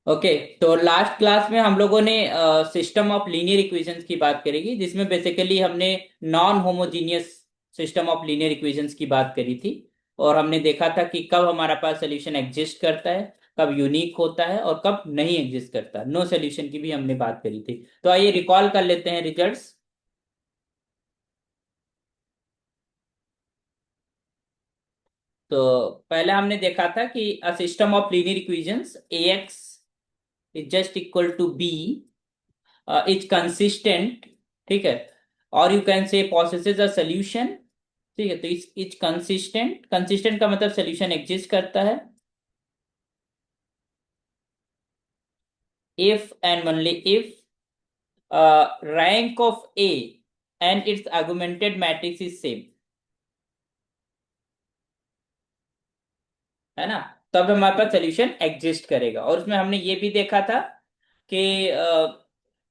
Okay. तो last class में हम लोगों ने सिस्टम ऑफ लीनियर इक्वेशंस की बात करेगी, जिसमें बेसिकली हमने non homogeneous system of linear equations की बात करी थी। और हमने देखा था कि कब हमारा पास सोल्यूशन एग्जिस्ट करता है, कब यूनिक होता है और कब नहीं एग्जिस्ट करता, नो सोल्यूशन की भी हमने बात करी थी। तो आइए रिकॉल कर लेते हैं रिजल्ट्स। तो पहले हमने देखा था कि a system of linear equations a x is just equal to b is consistent. ठीक है। और you can say possesses a solution। ठीक है, तो इस इज कंसिस्टेंट, कंसिस्टेंट का मतलब सोल्यूशन एग्जिस्ट करता है if and only if rank of A and its augmented matrix is same. है ना। तब हमारे पास सोल्यूशन एग्जिस्ट करेगा। और उसमें हमने ये भी देखा था कि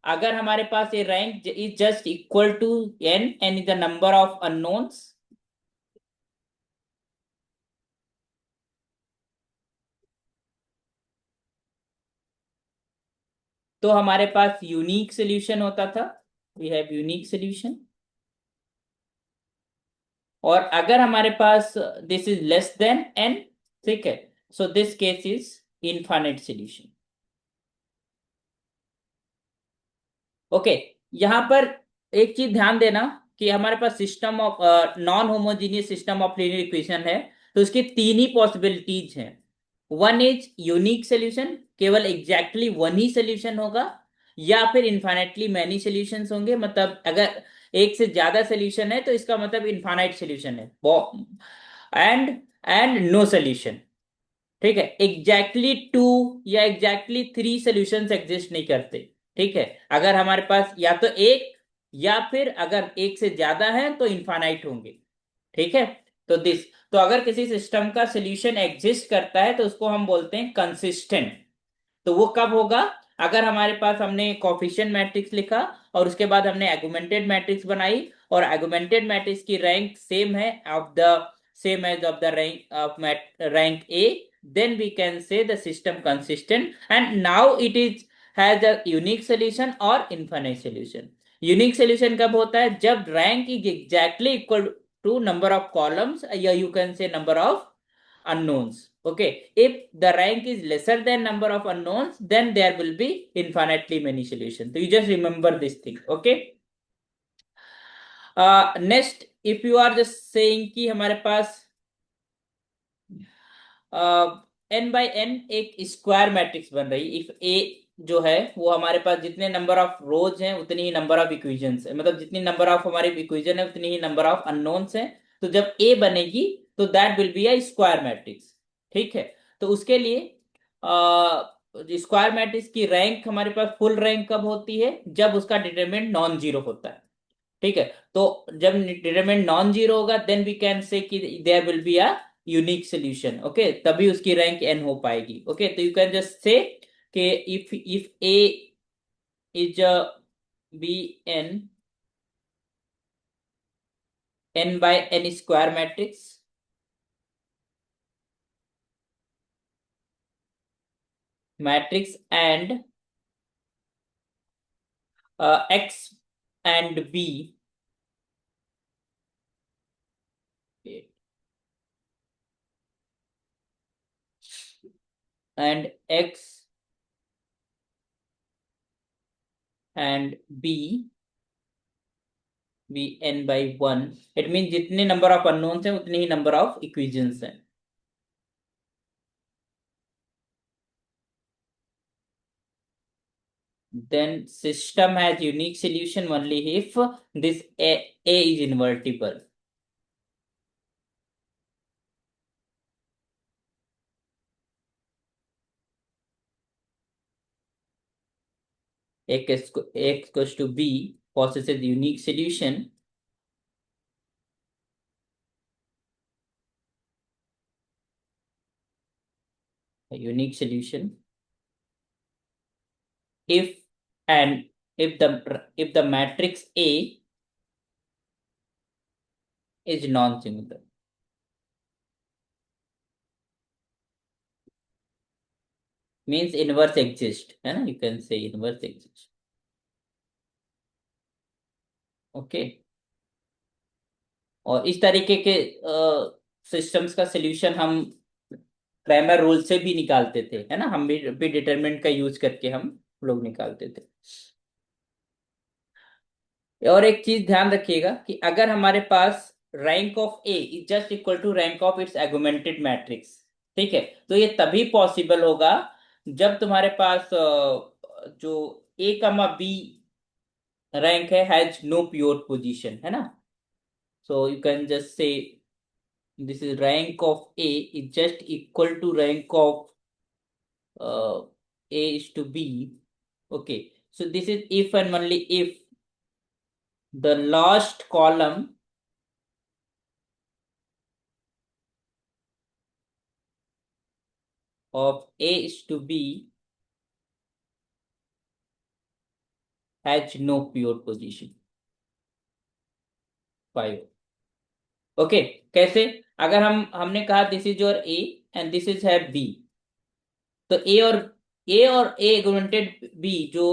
अगर हमारे पास ये rank is just equal to N N is the number of unknowns, तो हमारे पास यूनिक सोल्यूशन होता था। We have unique solution. और अगर हमारे पास this is less than N, ठीक है, so this case is infinite solution. Okay. यहां पर एक चीज ध्यान देना कि हमारे पास system of non homogeneous system of linear equation है, तो उसकी तीन ही पॉसिबिलिटीज हैं। वन इज यूनिक सोल्यूशन, केवल एग्जैक्टली वन ही सोल्यूशन होगा, या फिर इन्फाइनाइटली मैनी सोल्यूशंस होंगे। मतलब अगर एक से ज्यादा सोल्यूशन है तो इसका मतलब इनफाइनाइट सोल्यूशन है। And and no solution. ठीक है, एग्जैक्टली टू या एग्जैक्टली थ्री सॉल्यूशंस एग्जिस्ट नहीं करते। ठीक है, अगर हमारे पास या तो एक, या फिर अगर एक से ज्यादा है तो इनफाइनाइट होंगे। ठीक है। तो दिस, तो अगर किसी सिस्टम का सॉल्यूशन एग्जिस्ट करता है तो उसको हम बोलते हैं कंसिस्टेंट। तो वो कब होगा? अगर हमारे पास हमने कोफिशिएंट मैट्रिक्स लिखा और उसके बाद हमने आर्गुमेंटेड मैट्रिक्स बनाई, और आर्गुमेंटेड मैट्रिक्स की रैंक सेम है of the same as of the rank of rank a, then we can say the system consistent and now it is has a unique solution or infinite solution। Unique solution कब होता है? जब rank is exactly equal to number of columns, या you can say number of unknowns। Okay, if the rank is lesser than number of unknowns, then there will be infinitely many solutions. So you just remember this thing। Okay। Next, if you are just saying कि हमारे पास N by N एक square matrix बन रही, if ए जो है वो हमारे पास जितने नंबर ऑफ रोज हैं उतनी ही नंबर ऑफ इक्वेशंस है, मतलब जितनी नंबर ऑफ हमारी इक्वेशन है उतनी ही नंबर ऑफ अननोन्स हैं। तो जब ए बनेगी तो that will be a square matrix. ठीक है। तो उसके लिए स्क्वायर मैट्रिक्स की रैंक हमारे पास फुल रैंक कब होती है? जब उसका डिटरमिनेंट नॉन जीरो होता है। ठीक है। तो जब डिटरमिनेंट नॉन जीरो होगा देन वी कैन से कि there will be a unique solution. Okay, तभी उसकी रैंक एन हो पाएगी। ओके, तो यू कैन जस्ट से कि if a is b n n by n square matrix, matrix and x and b and x and b b n by one, it mean जितने number of unknowns हैं उतने ही number of equations हैं। Then system has unique solution only if this A is invertible। X goes to B possesses unique solution, a unique solution if and if the matrix A is non-singular। Means inverse exist, है ना, you can से inverse exist. Okay. और इस तरीके के systems का solution हम Cramer rule से भी निकालते थे, है ना, हम भी डिटरमिनेंट का यूज करके हम लोग निकालते थे। और एक चीज ध्यान रखिएगा कि अगर हमारे पास rank of A is just equal to rank of its augmented matrix, ठीक है, तो ये तभी पॉसिबल होगा जब तुम्हारे पास जो ए कमा बी रैंक है हैज नो प्योर पोजीशन, है ना। सो यू कैन जस्ट से this is rank of A is just equal to rank of A is to B. Okay, so this is if and only if the last column of A is to B has no pure position 5. Okay, कैसे? अगर हमने कहा this is your A and this is है B, तो ए और ए एगुमेंटेड B जो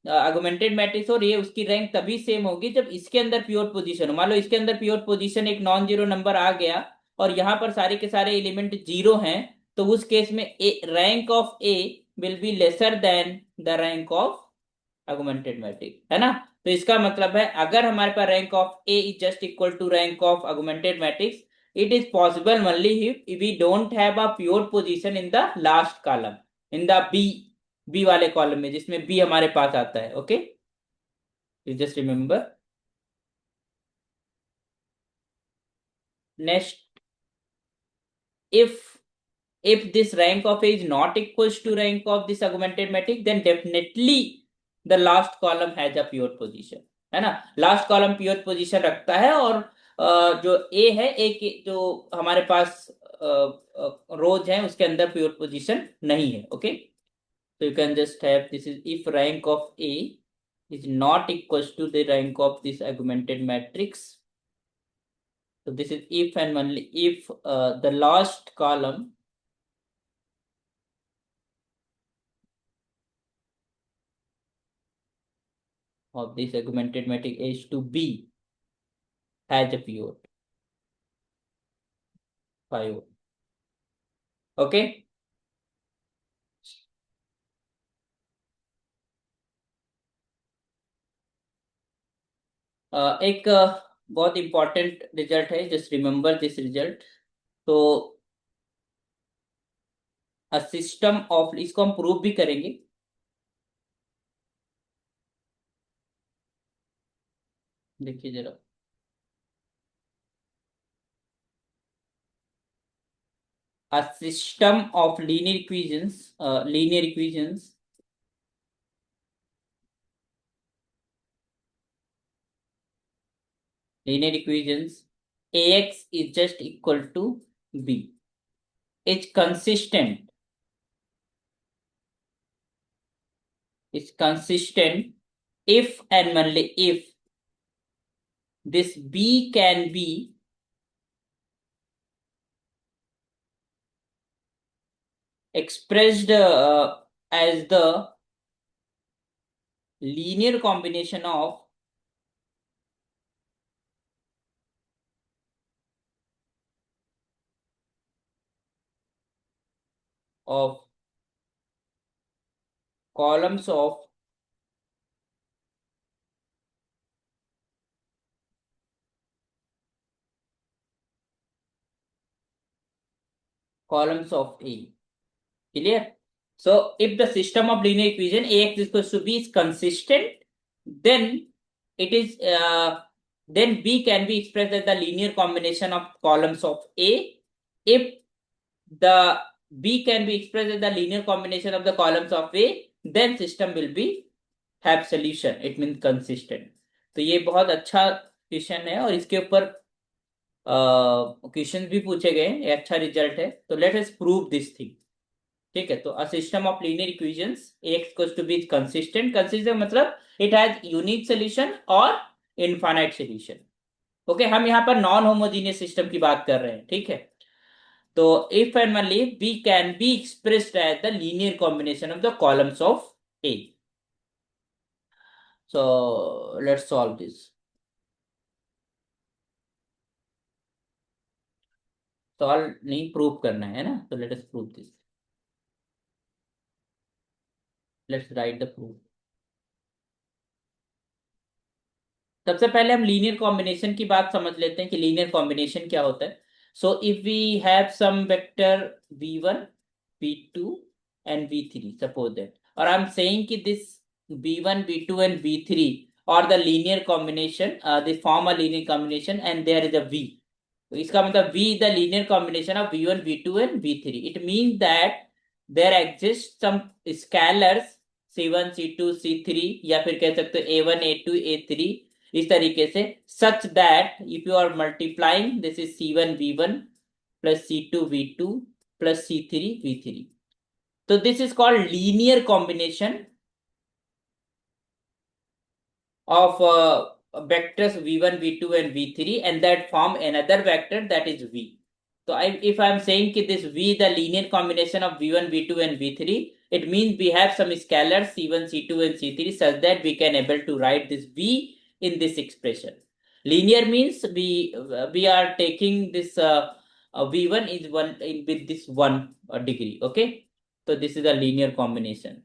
augmented matrix और ये उसकी रैंक तभी सेम होगी जब इसके अंदर प्योर पोजीशन हो। मान लो इसके अंदर प्योर पोजीशन एक नॉन जीरो नंबर आ गया और यहाँ पर सारे के सारे एलिमेंट जीरो हैं, तो उस केस में rank of A will be lesser than the rank of augmented matrix, है ना। तो इसका मतलब है अगर हमारे पास rank of A is just equal to rank of augmented matrix, it is possible only if we don't have a pure position in the last column, in the B वाले कॉलम में जिसमें बी हमारे पास आता है। Okay, you just remember. Next, if this rank of a is not equals to rank of this augmented matrix, then definitely the last column has a pure position, है ना। Last column pure position रखता है और जो ए है, ए के जो हमारे पास रोज है उसके अंदर प्योर पोजीशन नहीं है। Okay, so you can just have this is if rank of A is not equals to the rank of this augmented matrix. So this is if and only if the last column of this augmented matrix H to B has a pivot 5. Okay. एक बहुत important result है, just remember this result. तो a system of, इसको हम prove भी करेंगे। देखिए जरा, a system of linear equations, ax is just equal to b is consistent, if and only if this b can be expressed as the linear combination of columns of A. Clear? So if the system of linear equation ax is equals to b is consistent, then it is then b can be expressed as the linear combination of columns of A. If the b can be expressed as the linear combination of the columns of A, then system will be have solution. It means consistent. तो ये बहुत अच्छा question है और इसके ऊपर question भी पूछे गए, ये अच्छा रिजल्ट है। तो let us prove this thing. ठीक है, तो a system of linear equations x equals to b consistent. Consistent मतलब इट हैज यूनिक सॉल्यूशन और इनफाइनाइट सॉल्यूशन। ओके, हम यहाँ पर नॉन होमोजीनियस सिस्टम की बात कर रहे हैं, ठीक है। तो if and only b can be expressed as the linear combination of the columns of A. So let's solve this. Solve नहीं, प्रूव करना है ना, तो let us prove this. Let's write the proof. सबसे पहले हम लीनियर कॉम्बिनेशन की बात समझ लेते हैं कि लीनियर कॉम्बिनेशन क्या होता है। So if we have some vector v1 v2 and v3, suppose that, or I'm saying कि this v1 v2 and v3 or the linear combination, they form a linear combination and there is a v. तो इसका मतलब v is the linear combination of v1 v2 and v3. It means that there exists some scalars c1 c2 c3, या फिर कह सकते हो a1 a2 a3, इस तरीके से, such that if you are multiplying this is c1 v1 plus c2 v2 plus c3 v3, तो this is called linear combination of vectors v1 v2 and v3 and that form another vector that is v. So if I am saying that this v is the linear combination of v1 v2 and v3, it means we have some scalars c1 c2 and c3 such that we can able to write this v in this expression. Linear means we are taking this v1 is one with this one degree. Okay, so this is a linear combination.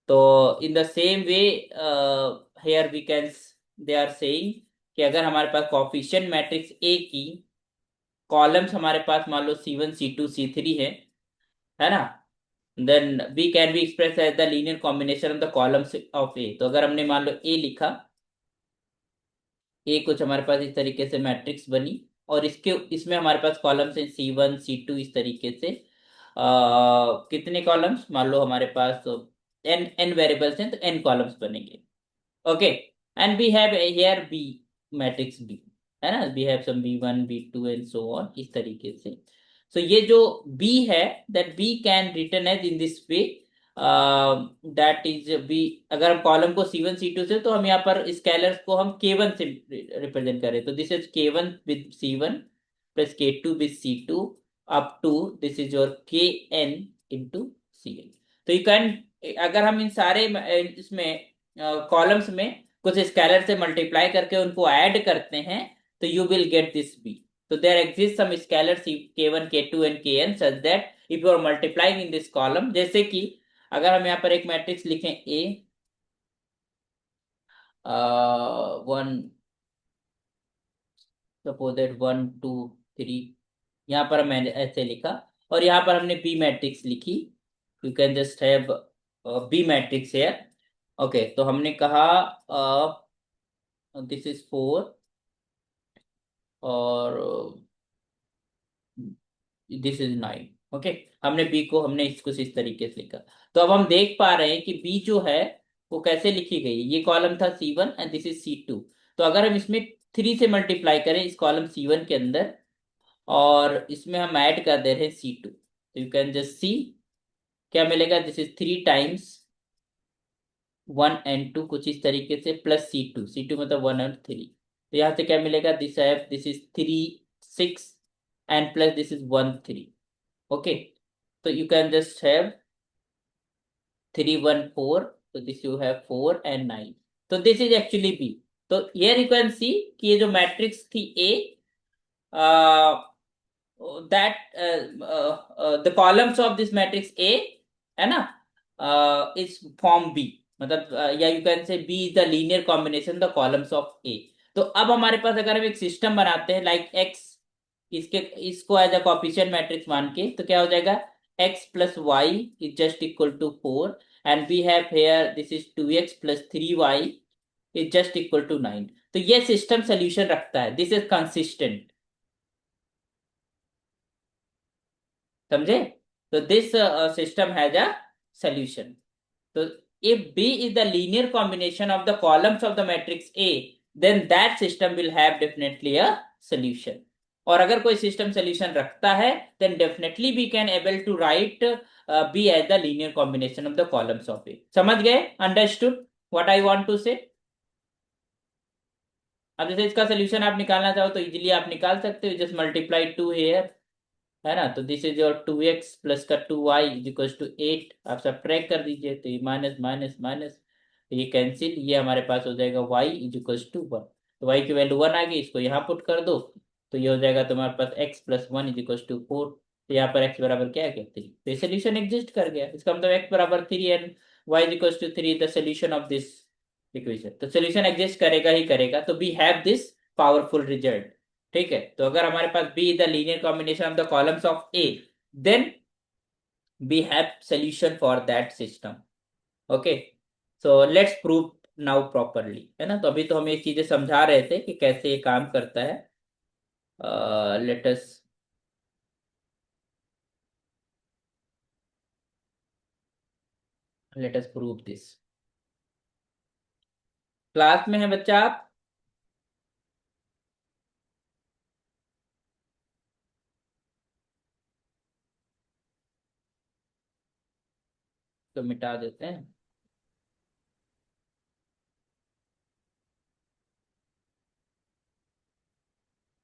तो in the same way here we can, they are saying कि अगर हमारे पास coefficient matrix A की columns हमारे पास मान लो c1 c2 c3 है ना, then B can be express as the linear combination of the columns of A. तो अगर हमने मान लो ए लिखा, ए कुछ हमारे पास इस तरीके से मैट्रिक्स बनी और इसके इसमें हमारे पास कॉलम्स हैं c1 c2 इस तरीके से, कितने कॉलम्स मान लो हमारे पास n वेरिएबल्स हैं तो n कॉलम्स बनेंगे। Okay, and we have here b matrix b, है ना, we have some b1 b2 and so on इस तरीके से। सो ये जो b है that b can written as in this way, that is b। अगर हम कॉलम को c1 c2 से, तो हम यहाँ पर स्केलर्स को हम k1 से रिप्रेजेंट करें, तो this is k1 with c1 plus k2 with c2 up to this is your kn into cn। तो यू कैन, अगर हम इन सारे इसमें कॉलम्स में कुछ स्केलर से मल्टीप्लाई करके उनको ऐड करते हैं तो you will get this B. तो there exist some scalar k1 k2 and kn such that if you are multiplying in this column, जैसे कि अगर हम यहाँ पर एक मैट्रिक्स लिखें a 1, सपोज दैट 1 2 3, यहाँ पर मैंने ऐसे लिखा और यहाँ पर हमने बी मैट्रिक्स लिखी, you can just have b matrix here. Okay, तो हमने कहा दिस इज 4 और दिस इज 9। ओके, हमने बी को हमने कुछ इस तरीके से लिखा। तो अब हम देख पा रहे हैं कि बी जो है वो कैसे लिखी गई। ये कॉलम था c1 and this is c2, तो अगर हम इसमें 3 से मल्टीप्लाई करें इस कॉलम c1 के अंदर और इसमें हम ऐड कर दे रहे हैं c2, तो यू कैन जस्ट सी क्या मिलेगा, दिस इज 3 टाइम्स 1 and 2 कुछ इस तरीके से, प्लस c2 मतलब 1 और 3, तो यहाँ से क्या मिलेगा, this is 3 6 and plus this is 1 3। Okay, तो यू कैन जस्ट हैव 3 1 4, तो दिस यू हैव 4 and 9, तो दिस इज एक्चुअली बी। तो हियर यू कैन सी कि ये जो मैट्रिक्स थी A, that the columns of this matrix A, है ना, इज फॉर्म बी, मतलब या you can say B is the linear combination the columns of A. तो अब हमारे पास अगर हम एक सिस्टम बनाते हैं लाइक एक्स, इसके इसको एज अ कोफिशिएंट मैट्रिक्स मान के, तो क्या हो जाएगा, x plus y is just equal to 4 and we have here this is 2x plus 3y is just equal to 9। तो ये सिस्टम सोल्यूशन रखता है, दिस इज कंसिस्टेंट, समझे। तो this system has a solution. So if B is the linear combination of the columns of the matrix A, then that system will have definitely a solution. और अगर कोई system solution रखता है then definitely we can able to write B as the linear combination of the columns of A. समझ गए, understood what I want to say? अब जैसे इसका सोल्यूशन आप निकालना चाहो तो इजीली आप निकाल सकते हो, जस्ट मल्टीप्लाई 2 here है ना। तो this is your 2x plus का 2y इज इक्वल टू 8। आप सब ट्रैक कर दीजिए, तो ये माइनस माइनस माइनस, ये कैंसिल, ये हमारे पास हो जाएगा y इज इक्वल टू 1। तो y की वैल्यू 1 आ गई, इसको यहाँ पुट कर दो, तो ये हो जाएगा तुम्हारे पास x plus 1 is equal to 4। तो यहाँ पर x बराबर क्या है, 3। तो ये सोल्यूशन एग्जिस्ट कर गया, इसका मतलब x बराबर 3 and y is equal to 3 the solution of this equation. तो सोल्यूशन एग्जिस्ट करेगा ही करेगा, तो we have this powerful result. ठीक है, तो अगर हमारे पास B the linear combination of the columns of A, then we have solution for that system। okay, so let's prove now properly, है ना। तो अभी तो हम ये चीजें समझा रहे थे कि कैसे ये काम करता है। let us let us prove this। Class में है बच्चा आप? तो मिटा देते हैं।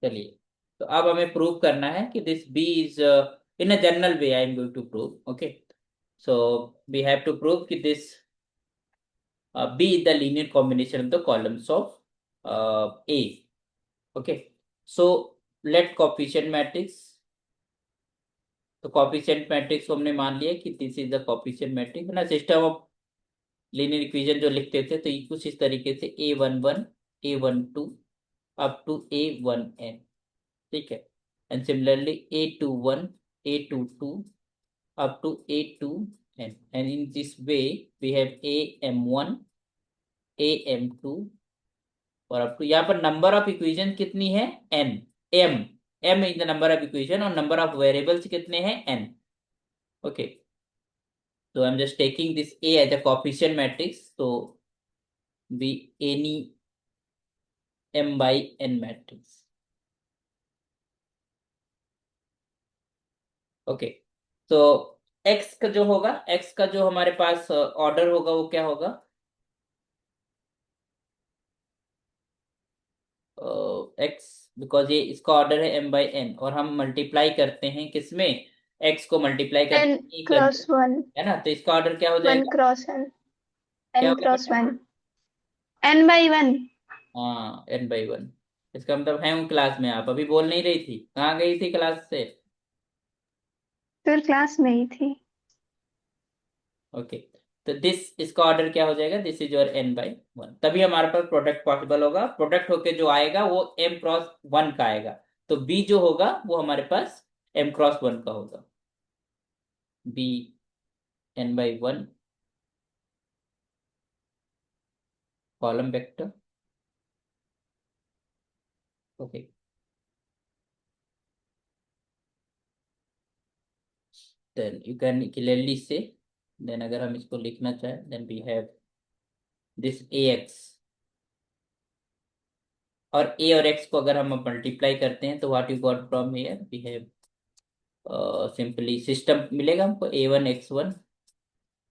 चलिए, तो अब हमें प्रूव करना है कि this B is in a general way, I am going to prove. Okay, so we have to prove कि this B is the linear combination of the columns of A। okay, so let coefficient matrix। तो coefficient matrix को हमने मान लिया कि this is the coefficient matrix, है ना। System of linear equation जो लिखते थे, तो ये कुछ इस तरीके से A11 A12 up to A1n। ठीक है, and similarly A21 A22 up to A2n, and in this way we have AM1 AM2 और अप टू, यहाँ पर नंबर ऑफ इक्वेशन कितनी है, n। m m is the number of equation और number of variables कितने हैं, n। Okay, so I'm just taking this A as a coefficient matrix, so be any m by n matrix। Okay, तो x का जो होगा, x का जो हमारे पास ऑर्डर होगा वो क्या होगा, x, बिकॉज ये इसका ऑर्डर है m बाई n, और हम मल्टीप्लाई करते हैं किसमें, x को मल्टीप्लाई n करते हैं एक क्रॉस अंदर, वन, है ना। तो इसका ऑर्डर क्या हो वन जाएगा, क्रॉस n, क्या n होगा क्रॉस बेटा। One, n by one. हाँ, n/1। इसका मतलब है हूँ क्लास में, आप अभी बोल नहीं रही थी, कहाँ गई थी क्लास से। फिर क्लास में ही थी। ओके, तो दिस, इसका ऑर्डर क्या हो जाएगा, दिस इज योर n/1, तभी हमारे पास प्रोडक्ट पॉसिबल होगा। प्रोडक्ट होके जो आएगा वो m×1 का आएगा, तो b जो होगा वो हमारे पास m×1 का होगा, b n/1 column vector. Okay, then you can clearly say, then अगर हम इसको लिखना चाहें, then we have this ax, और a और x को अगर हम मल्टीप्लाई करते हैं, तो what you got from here, we have simply system मिलेगा हमको a1x1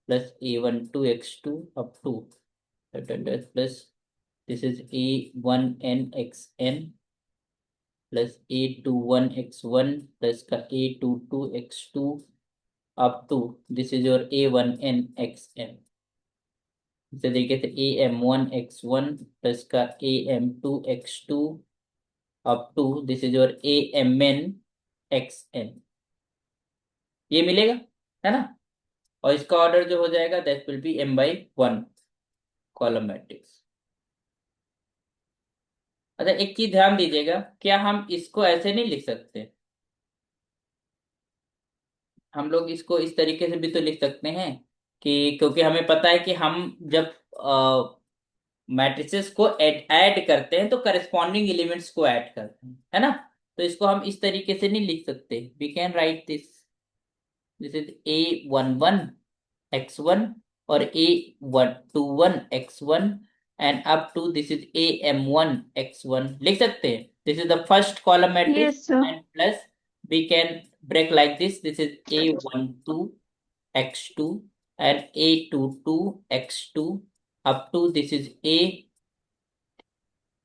plus a12x2 up to plus this is a1nxn plus a21x1 plus का a22x2 up to this is your a1nxn। इसी तरीके से am1x1 प्लस का am2x2 up to this is your amn xn। ये मिलेगा, है ना। और इसका ऑर्डर जो हो जाएगा, that will B m/1 column matrix. अच्छा, एक चीज ध्यान दीजिएगा, क्या हम इसको ऐसे नहीं लिख सकते, हम लोग इसको इस तरीके से भी तो लिख सकते हैं कि, क्योंकि हमें पता है कि हम जब मैट्रिसेस को ऐड करते हैं तो करस्पॉन्डिंग एलिमेंट्स को ऐड करते हैं, है ना। तो इसको हम इस तरीके से नहीं लिख सकते, we can write this, this is a11x1 और a21x1 and up to this is am1x1 लिख सकते हैं। This is the first column matrix, yes sir. And plus we can break like this is a12x2 and a22x2 up to this is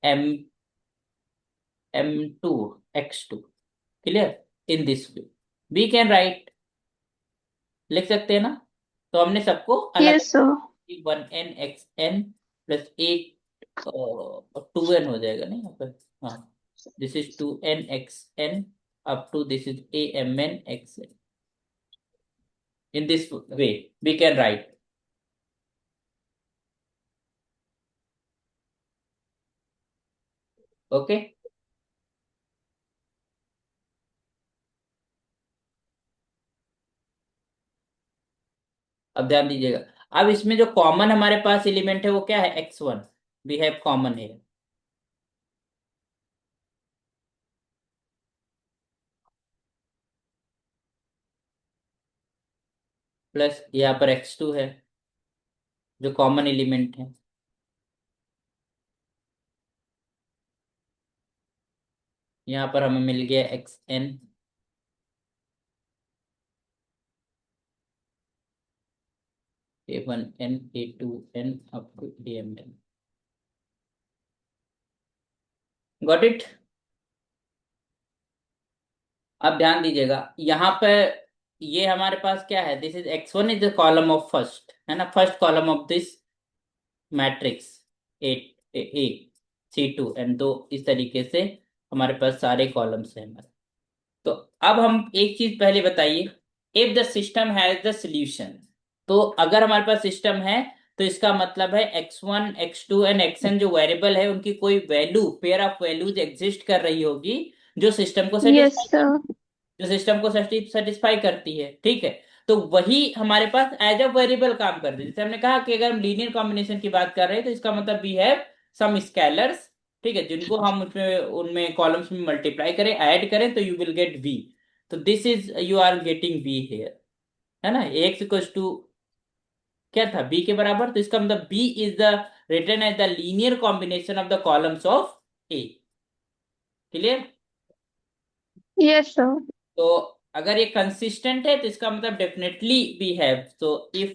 am m2x2, clear, in this way। We can write, लिख सकते हैं ना। तो हमने सबको अलग, yes sir. 1n(xn) plus 2n हो जाएगा नहीं यहाँ पर। हाँ, this is 2n(xn) up to this is amn(xn). In this way we can write. Okay, अब ध्यान दीजिएगा। अब इसमें जो कॉमन हमारे पास एलिमेंट है वो क्या है, x1। वी हैव कॉमन है, प्लस यहाँ पर x2 है जो कॉमन एलिमेंट है। यहाँ पर हमें मिल गया xn, a1n a2n up to amn। Got it. अब ध्यान दीजिएगा यहाँ पे, ये हमारे पास क्या है, this is x1 is the column of first, है ना, first column of this matrix A, A C2 and दो, इस तरीके से हमारे पास सारे कॉलम्स हैं हमारे। तो अब हम एक चीज पहले बताइए, if the system has the solution. तो अगर हमारे पास सिस्टम है तो इसका मतलब है x1 x2 एंड xn जो वेरिएबल है उनकी कोई value, pair of values exist कर रही होगी जो सिस्टम को यस सेटिस्फाई, सर। जो सिस्टम को सेटिस्फाई करती है, ठीक है। तो वही हमारे पास एज अ वेरिएबल काम कर रही है। जैसे हमने कहा कि अगर हम लीनियर कॉम्बिनेशन की बात कर रहे हैं तो इसका मतलब वी हैव सम स्केलर्स, ठीक है, जिनको हम उसमें उनमें कॉलम्स में मल्टीप्लाई करें, ऐड करें तो यू विल गेट वी। तो this is you are getting v here, है ना। एक्स इक्वल्स टू क्या था, बी के बराबर, तो इसका मतलब b is the return as the linear combination of the columns of A. Clear. Yes sir. तो अगर ये कंसिस्टेंट है तो इसका मतलब definitely we have, so if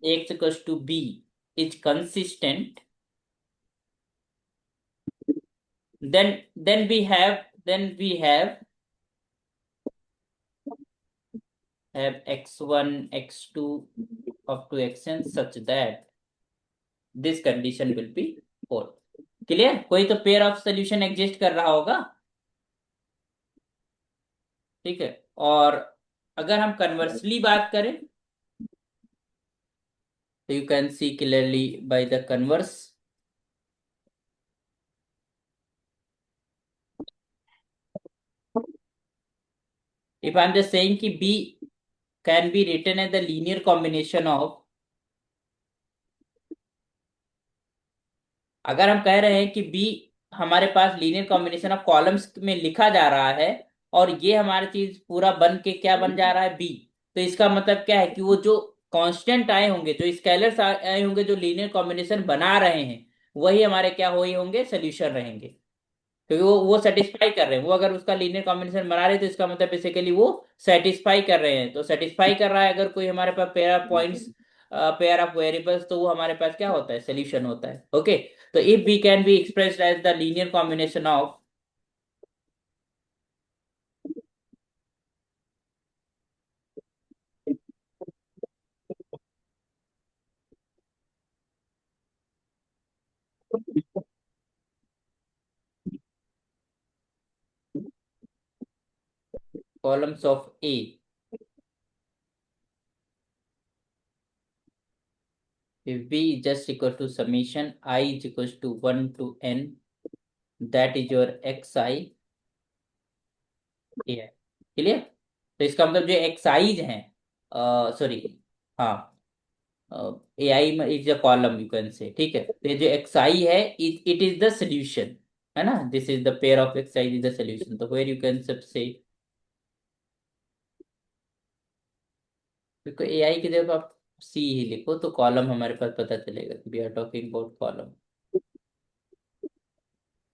x equals to b is consistent, then we have x1 x2 up to xn such that this condition will be 4। Clear, कोई तो pair of solution exist कर रहा होगा, ठीक है। और अगर हम कन्वर्सली बात करें तो you can see clearly by the converse, if I'm just saying कि b can be written as the linear combination of, अगर हम कह रहे हैं कि बी हमारे पास लीनियर कॉम्बिनेशन ऑफ कॉलम्स में लिखा जा रहा है और ये हमारी चीज पूरा बन के क्या बन जा रहा है, बी, तो इसका मतलब क्या है कि वो जो कांस्टेंट आए होंगे, जो स्केलर्स आए होंगे, जो लीनियर कॉम्बिनेशन बना रहे हैं, वही हमारे क्या हुए होंगे, सोल्यूशन रहेंगे। क्योंकि वो सेटिस्फाई कर रहे हैं, वो अगर उसका लीनियर कॉम्बिनेशन बना रहे हैं तो इसका मतलब बेसिकली वो सेटिस्फाई कर रहे हैं। तो सेटिस्फाई कर रहा है अगर कोई हमारे पास pair of points, pair of variables, तो वो हमारे पास क्या होता है, सोल्यूशन होता है। ओके, तो if b can be expressed as the linear combination of columns of A, if b is just equal to summation I is equals to 1 to n, that is your xi है। Clear. तो इसका मतलब जो एक्साइज हैं, sorry, हाँ, A I is a column you can say, ठीक है। तो ये जो एक्स आई है, इट इज द सोल्यूशन, है ना, this is the pair of x I is the solution. तो वेर यू कैन सब से, देखो ए आई की जगह आप सी ही लिखो तो कॉलम हमारे पास पता चलेगा कि we are talking about column,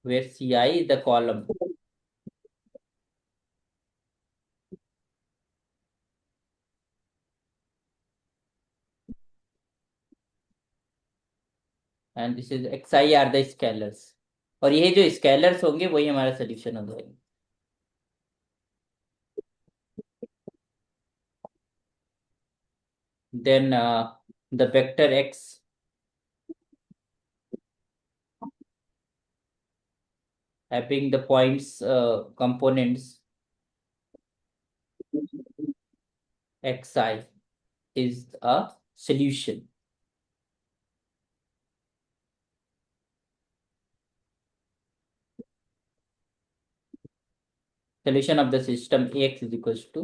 where c i is the column and this is x i are the scalars. और ये जो स्केलर्स होंगे वही हमारा सोल्यूशन हो जाएगा। then the vector x having the points components xi is a solution. Solution of the system ax is equals to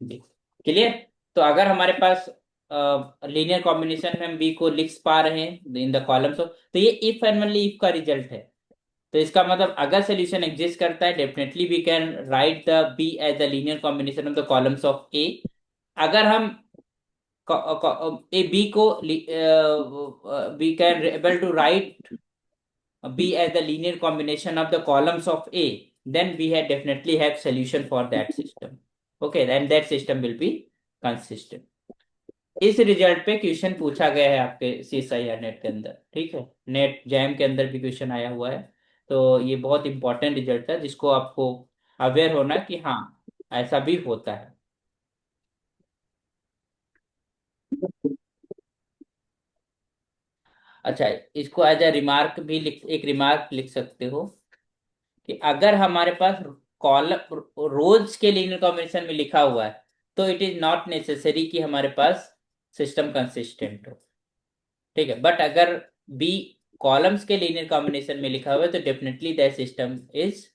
b. Clear? तो अगर हमारे पास लीनियर कॉम्बिनेशन में हम बी को लिख पा रहे हैं इन द कॉलम्स ऑफ, तो ये इफ एंड ओनली इफ का रिजल्ट है। तो इसका मतलब अगर सोल्यूशन एग्जिस्ट करता है, definitely we can write the B as the linear combination of the columns of A. अगर हम ए बी को we can able to write b as the linear combination of the columns of A, then we have definitely have solution for that system. Okay, and that system will be consistent. इस result पे question पूछा गया है आपके CSIR net के अंदर, ठीक है, नेट जैम के अंदर भी क्वेश्चन आया हुआ है। तो ये बहुत इंपॉर्टेंट रिजल्ट है जिसको आपको अवेयर होना कि हाँ ऐसा भी होता है। अच्छा, इसको एज ए रिमार्क भी एक रिमार्क लिख सकते हो कि अगर हमारे पास कॉलम रोज के लीनियर कॉम्बिनेशन में लिखा हुआ है तो इट इज नॉट नेसेसरी कि हमारे पास सिस्टम कंसिस्टेंट हो, ठीक है। बट अगर बी कॉलम्स के लीनियर कॉम्बिनेशन में लिखा हुआ है तो definitely that system is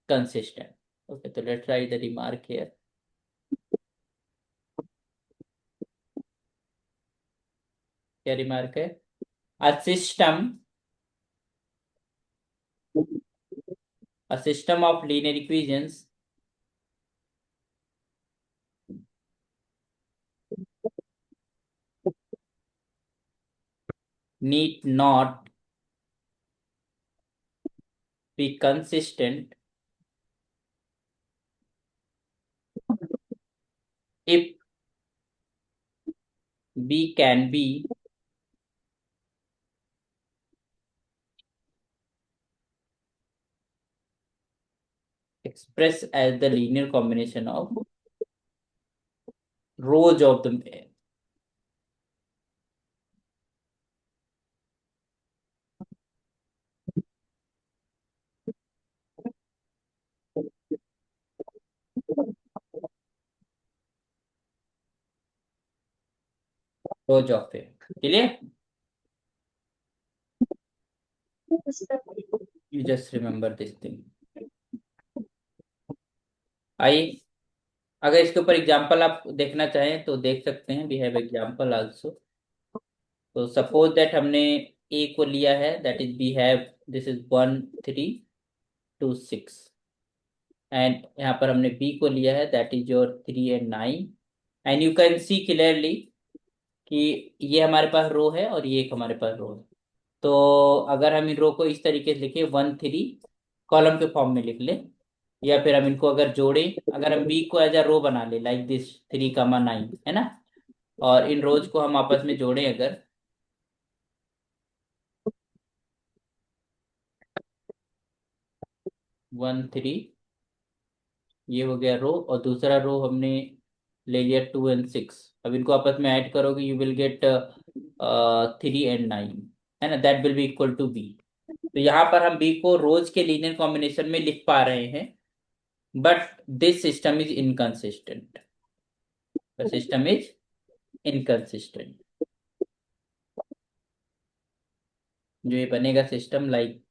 consistent. Okay, तो let's write the remark here. क्या रिमार्क है? A system a system of linear equations need not be consistent if B can be expressed as the linear combination of rows of the rows of A. Clear? You just remember this thing. आइए, अगर इसके ऊपर example आप देखना चाहें तो देख सकते हैं, वी हैव एग्जांपल आल्सो। तो सपोज दैट हमने ए को लिया है, that is we have this is 1 3 2 6, and यहाँ पर हमने बी को लिया है, that is your 3 and 9, and you can see clearly कि ये हमारे पास रो है और ये एक हमारे पास रो है। तो अगर हम इन रो को इस तरीके से लिखे 1 3 कॉलम के फॉर्म में लिख ले, या फिर हम इनको अगर जोड़े, अगर हम बी को एज अ रो बना ले लाइक दिस 3 9 है ना, और इन रोज को हम आपस में जोड़े अगर 1 3, ये हो गया रो, और दूसरा रो हमने ले लिया 2 and 6। अब इनको आपस में ऐड करोगे यू विल गेट 3 and 9, है ना, that will be equal to b. तो यहाँ पर हम बी को रोज के लीनियर कॉम्बिनेशन में लिख पा रहे हैं, but this system is inconsistent. The system is inconsistent. जो ये बनेगा system like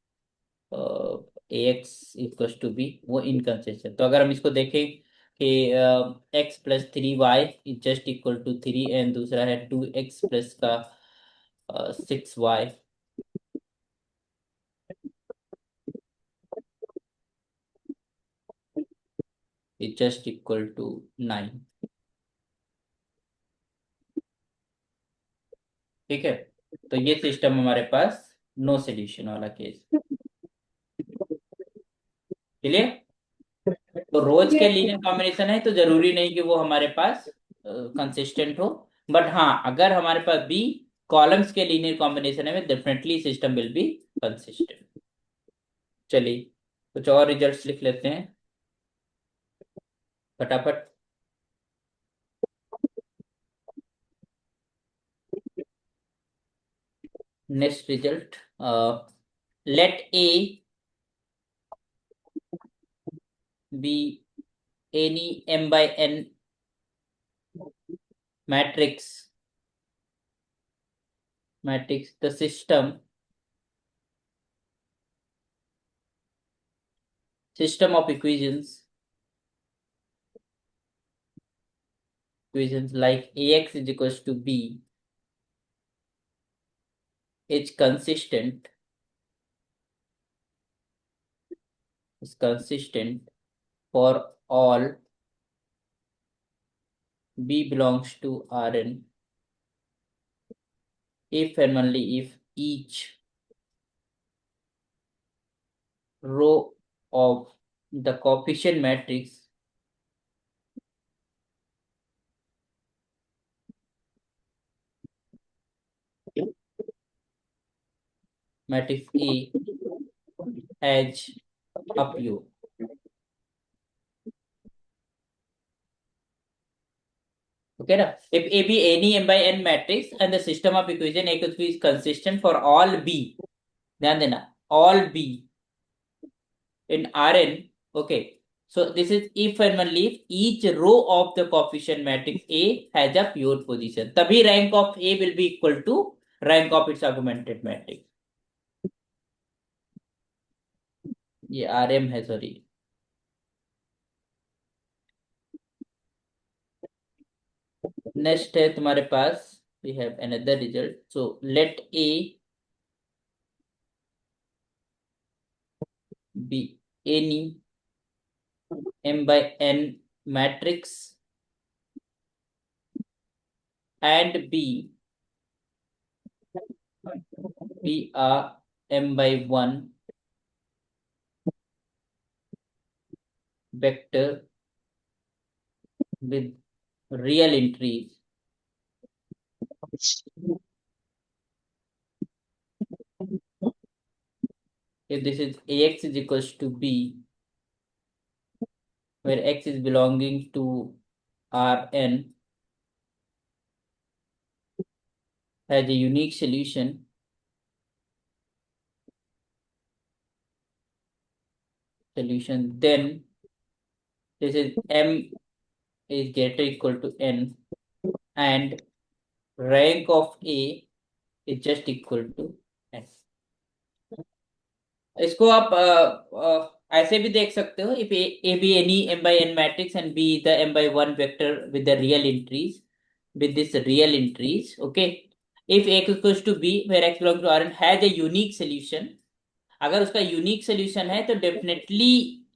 ax equal to b, वो इनकंसिस्टेंट। तो अगर हम इसको देखें कि x+3y is just equal to 3, and दूसरा है 2x प्लस का 6y is just equal to 9, ठीक है। तो ये सिस्टम हमारे पास नो सोल्यूशन वाला केस। क्लियर? तो रोज के लीनियर कॉम्बिनेशन है तो जरूरी नहीं कि वो हमारे पास कंसिस्टेंट हो, बट हाँ अगर हमारे पास बी कॉलम्स के लीनियर कॉम्बिनेशन है definitely system will be consistent. चलिए कुछ और रिजल्ट्स लिख लेते हैं फटाफट। next result, let A be any m by n matrix, the system of equations like ax is equals to b is consistent for all b belongs to Rn if and only if each row of the coefficient matrix A has a pure. Okay, na? If A be any m by n matrix and the system of equation A equals B is consistent for all B, ध्यान देना, all B in Rn, okay. So this is if and only if each row of the coefficient matrix A has a pure position. तभी rank of A will be equal to rank of its augmented matrix. ये Rm है, sorry. Next है तुम्हारे पास, we have another result. So let A be any m by n matrix and B be a m by 1 vector with real entries. If this is Ax is equals to B, where x is belonging to Rn, has a unique solution. Then this is m is greater equal to n and rank of A is just equal to n. इसको आप ऐसे भी देख सकते हो, if A be any m by n matrix and B the m by 1 vector with the real entries, with this real entries, okay. If A equals to B where x belongs to Rn has a unique solution, अगर उसका unique solution है तो definitely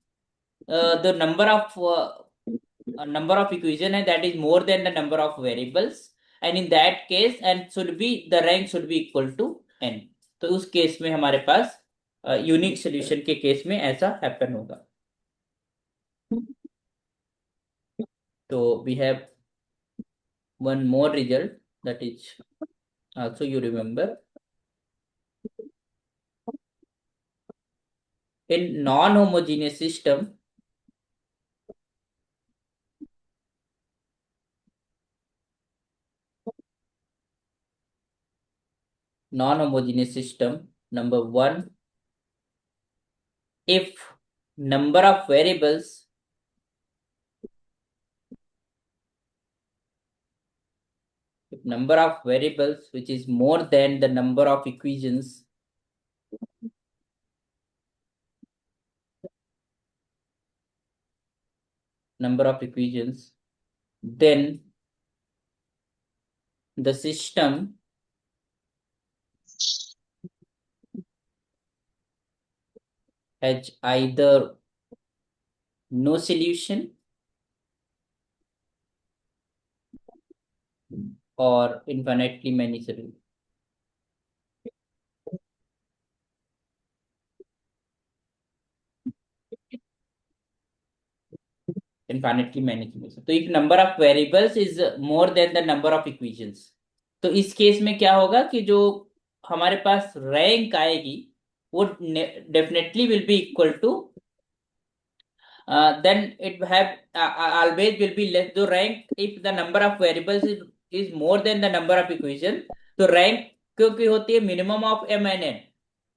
the number of equation है that is more than the number of variables, and in that case and should be the rank should be equal to n. तो उस case में हमारे पास यूनिक सोल्यूशन के case में ऐसा happen होगा. तो we have one more result that is also you remember, in non-homogeneous system number 1, if number of variables which is more than the number of equations then the system has either no solution or infinitely many solutions. Infinitely many solutions. तो if number of variables is more than the number of equations, तो इस case में क्या होगा कि जो हमारे पास रैंक आएगी वो definitely will be equal to, then it have always will be less the rank if the number of variables is more than the number of equation, तो rank क्योंकि होती है minimum of m n n.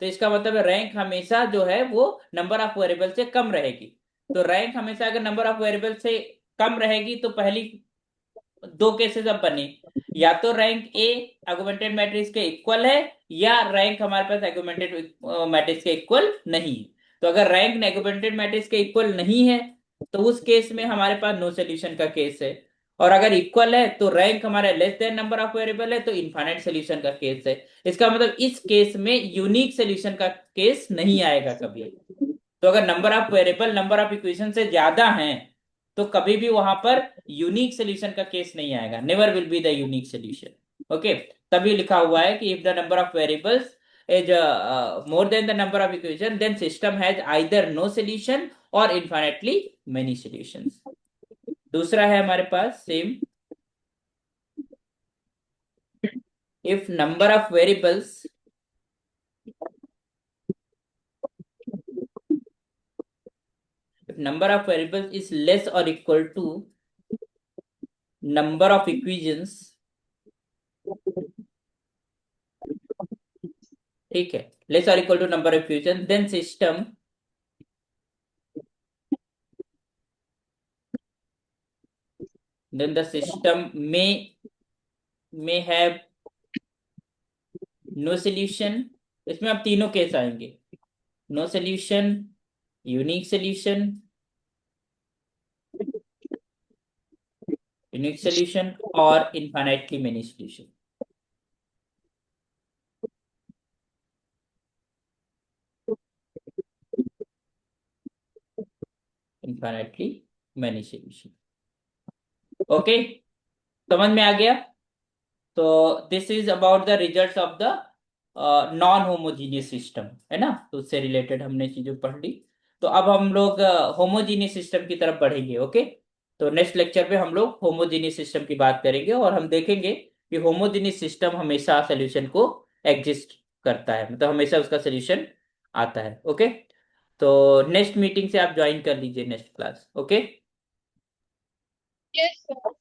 तो इसका मतलब है rank हमेशा जो है वो नंबर ऑफ वेरिएबल से कम रहेगी। तो रैंक हमेशा अगर नंबर ऑफ वेरिएबल से कम रहेगी तो पहली दो केसेस अब बने, या तो रैंक ए आर्गुमेंटेड मैट्रिक्स के इक्वल है, या रैंक हमारे पास आर्गुमेंटेड मैट्रिक्स के इक्वल नहीं है। तो अगर रैंक आर्गुमेंटेड मैट्रिक्स के इक्वल नहीं है तो उस केस में हमारे पास नो सोल्यूशन का केस है। और अगर इक्वल है तो रैंक हमारा less than number of variable है, तो इनफाइनाइट सोल्यूशन का केस है। इसका मतलब इस केस में यूनिक सोल्यूशन का केस नहीं आएगा कभी। तो अगर number of variable number of equation से ज्यादा हैं तो कभी भी वहां पर यूनिक सोल्यूशन का केस नहीं आएगा, never will be the unique solution. Okay, तभी लिखा हुआ है कि if the number of variables is more than the number of equation then system has either no solution और इनफाइनाइटली मेनी सॉल्यूशंस। दूसरा है हमारे पास same, if number of variables if number of variables is less or equal to number of equations, ठीक है, less और equal to number of equation, then the system में have no solution. इसमें अब तीनों केस आएंगे, no solution, unique solution, unique solution और infinitely many solution, infinitely many solution. Okay, समझ में आ गया? तो this is about the results of the non homogeneous system, है ना? तो उससे रिलेटेड हमने चीजें पढ़ ली। तो अब हम लोग होमोजीनियस सिस्टम की तरफ बढ़ेंगे। ओके, तो नेक्स्ट लेक्चर पे हम लोग होमोजीनियस सिस्टम की बात करेंगे और हम देखेंगे कि होमोजीनियस सिस्टम हमेशा सोल्यूशन को एग्जिस्ट करता है, मतलब हमेशा उसका सोल्यूशन आता है। ओके, तो नेक्स्ट मीटिंग से आप ज्वाइन कर लीजिए next class. Okay. Yes sir.